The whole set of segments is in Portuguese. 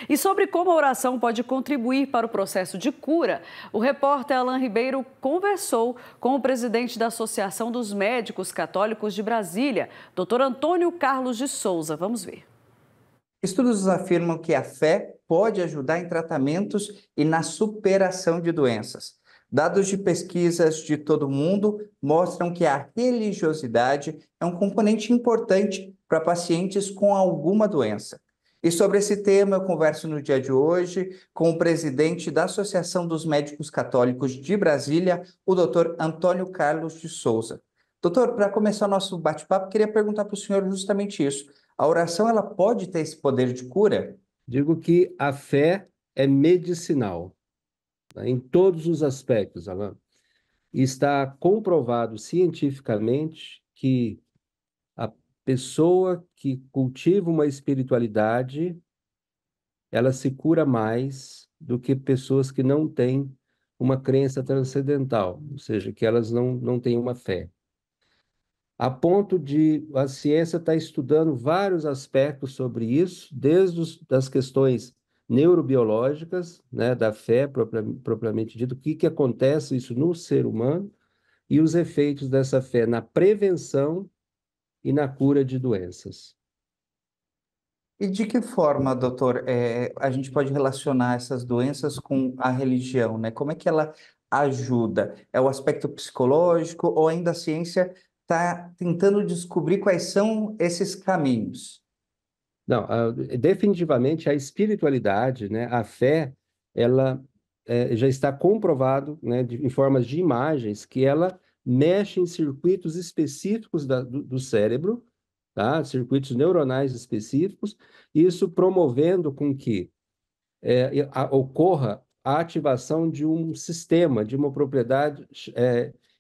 E sobre como a oração pode contribuir para o processo de cura, o repórter Alain Ribeiro conversou com o presidente da Associação dos Médicos Católicos de Brasília, Dr. Antônio Carlos de Souza. Vamos ver. Estudos afirmam que a fé pode ajudar em tratamentos e na superação de doenças. Dados de pesquisas de todo o mundo mostram que a religiosidade é um componente importante para pacientes com alguma doença. E sobre esse tema, eu converso no dia de hoje com o presidente da Associação dos Médicos Católicos de Brasília, o Dr. Antônio Carlos de Souza. Doutor, para começar o nosso bate-papo, queria perguntar para o senhor justamente isso. A oração, ela pode ter esse poder de cura? Digo que a fé é medicinal, né, em todos os aspectos, Alain. E está comprovado cientificamente que a pessoa que cultiva uma espiritualidade, ela se cura mais do que pessoas que não têm uma crença transcendental, ou seja, que elas não têm uma fé. A ponto de a ciência estar estudando vários aspectos sobre isso, desde das questões neurobiológicas, né, da fé propriamente dito, o que acontece isso no ser humano, e os efeitos dessa fé na prevenção e na cura de doenças. E de que forma, doutor, a gente pode relacionar essas doenças com a religião, né? Como é que ela ajuda? É o aspecto psicológico ou ainda a ciência está tentando descobrir quais são esses caminhos? Não, definitivamente a espiritualidade, né, a fé, ela já está comprovado, né, em formas de imagens, que ela mexe em circuitos específicos do cérebro, tá? Circuitos neuronais específicos, isso promovendo com que ocorra a ativação de um sistema, de uma propriedade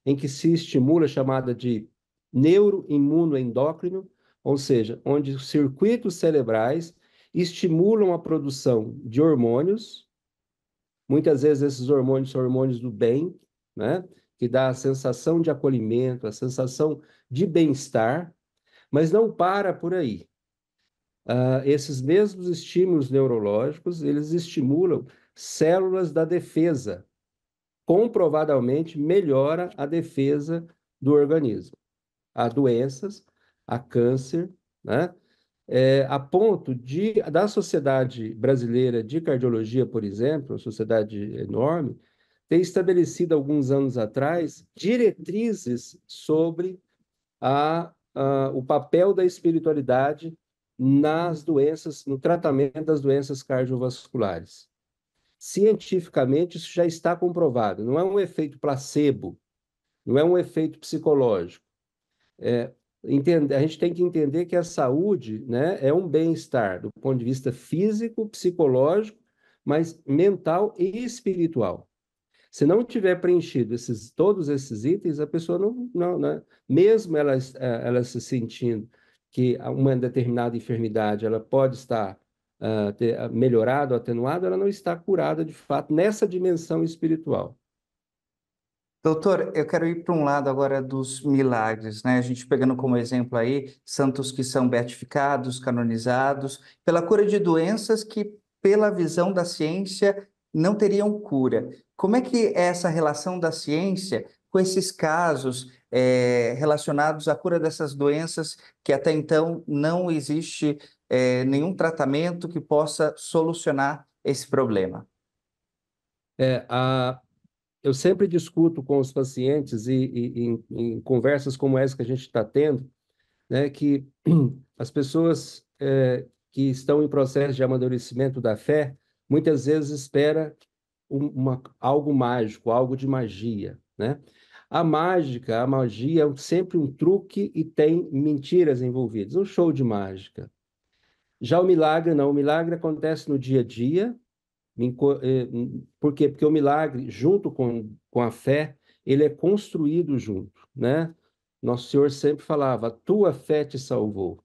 em que se estimula, chamada de neuroimunoendócrino, ou seja, onde os circuitos cerebrais estimulam a produção de hormônios, muitas vezes esses hormônios são hormônios do bem, né? Que dá a sensação de acolhimento, a sensação de bem-estar, mas não para por aí. Esses mesmos estímulos neurológicos, eles estimulam células da defesa, comprovadamente melhora a defesa do organismo. Há doenças, há câncer, né? A ponto da Sociedade Brasileira de Cardiologia, por exemplo, uma sociedade enorme, ter estabelecido alguns anos atrás diretrizes sobre o papel da espiritualidade nas doenças, no tratamento das doenças cardiovasculares. Cientificamente, isso já está comprovado. Não é um efeito placebo, não é um efeito psicológico. A gente tem que entender que a saúde, né, é um bem-estar do ponto de vista físico, psicológico, mas mental e espiritual. Se não tiver preenchido todos esses itens, a pessoa né, mesmo ela se sentindo que uma determinada enfermidade ela pode estar melhorada ou atenuada, ela não está curada de fato nessa dimensão espiritual. Doutor, eu quero ir para um lado agora dos milagres, né? A gente pegando como exemplo aí santos que são beatificados, canonizados, pela cura de doenças que, pela visão da ciência, não teriam cura. Como é que é essa relação da ciência com esses casos relacionados à cura dessas doenças que até então não existe nenhum tratamento que possa solucionar esse problema? Eu sempre discuto com os pacientes em conversas como essa que a gente está tendo, né, que as pessoas que estão em processo de amadurecimento da fé, muitas vezes esperam algo mágico, algo de magia, né? A magia é sempre um truque e tem mentiras envolvidas, um show de mágica. Já o milagre não, o milagre acontece no dia a dia. Por quê? Porque o milagre, junto com a fé, ele é construído junto, né? Nosso Senhor sempre falava, a tua fé te salvou.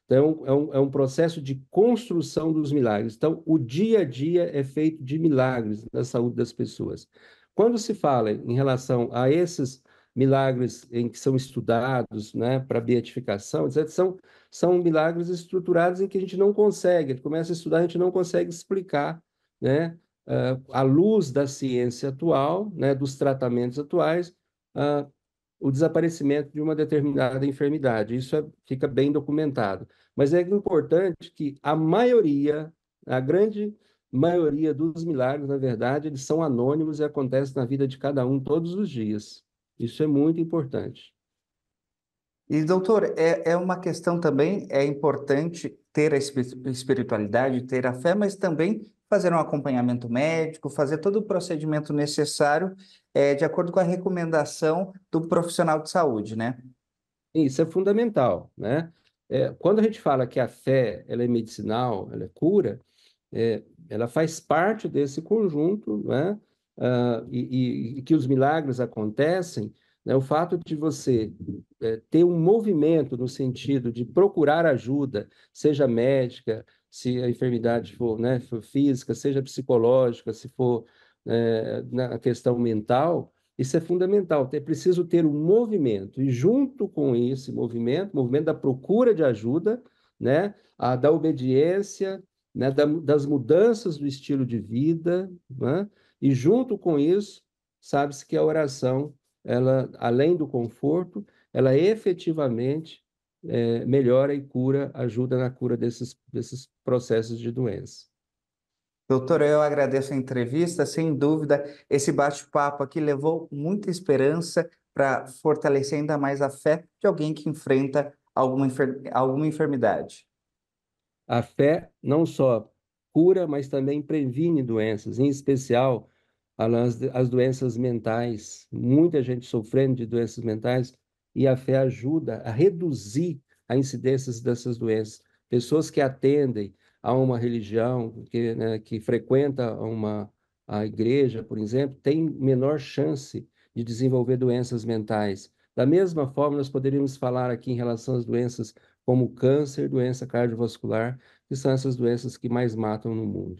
Então, é um processo de construção dos milagres. Então, o dia a dia é feito de milagres na saúde das pessoas. Quando se fala em relação a esses milagres em que são estudados, né, para beatificação, etc. São milagres estruturados em que a gente não consegue, a gente começa a estudar, a gente não consegue explicar, né, à luz da ciência atual, né, dos tratamentos atuais, o desaparecimento de uma determinada enfermidade. Isso fica bem documentado. Mas é importante que a grande maioria dos milagres, na verdade, eles são anônimos e acontecem na vida de cada um todos os dias. Isso é muito importante. E, doutor, é uma questão também, é importante ter a espiritualidade, ter a fé, mas também fazer um acompanhamento médico, fazer todo o procedimento necessário, de acordo com a recomendação do profissional de saúde, né? Isso é fundamental, né? Quando a gente fala que a fé ela é medicinal, ela é cura, ela faz parte desse conjunto, né? E que os milagres acontecem, né? O fato de você ter um movimento no sentido de procurar ajuda, seja médica, se a enfermidade for, né, for física, seja psicológica, se for na questão mental, isso é fundamental. É preciso ter um movimento, e junto com esse movimento da procura de ajuda, né, da obediência, né, das mudanças do estilo de vida, né, e junto com isso, sabe-se que a oração, ela, além do conforto, ela efetivamente melhora e cura, ajuda na cura desses processos de doença. Doutor, eu agradeço a entrevista, sem dúvida, esse bate-papo aqui levou muita esperança para fortalecer ainda mais a fé de alguém que enfrenta alguma enfermidade. A fé não só cura, mas também previne doenças, em especial as doenças mentais. Muita gente sofrendo de doenças mentais e a fé ajuda a reduzir a incidência dessas doenças. Pessoas que atendem a uma religião, né, que frequenta a igreja, por exemplo, têm menor chance de desenvolver doenças mentais. Da mesma forma, nós poderíamos falar aqui em relação às doenças como câncer, doença cardiovascular, que são essas doenças que mais matam no mundo.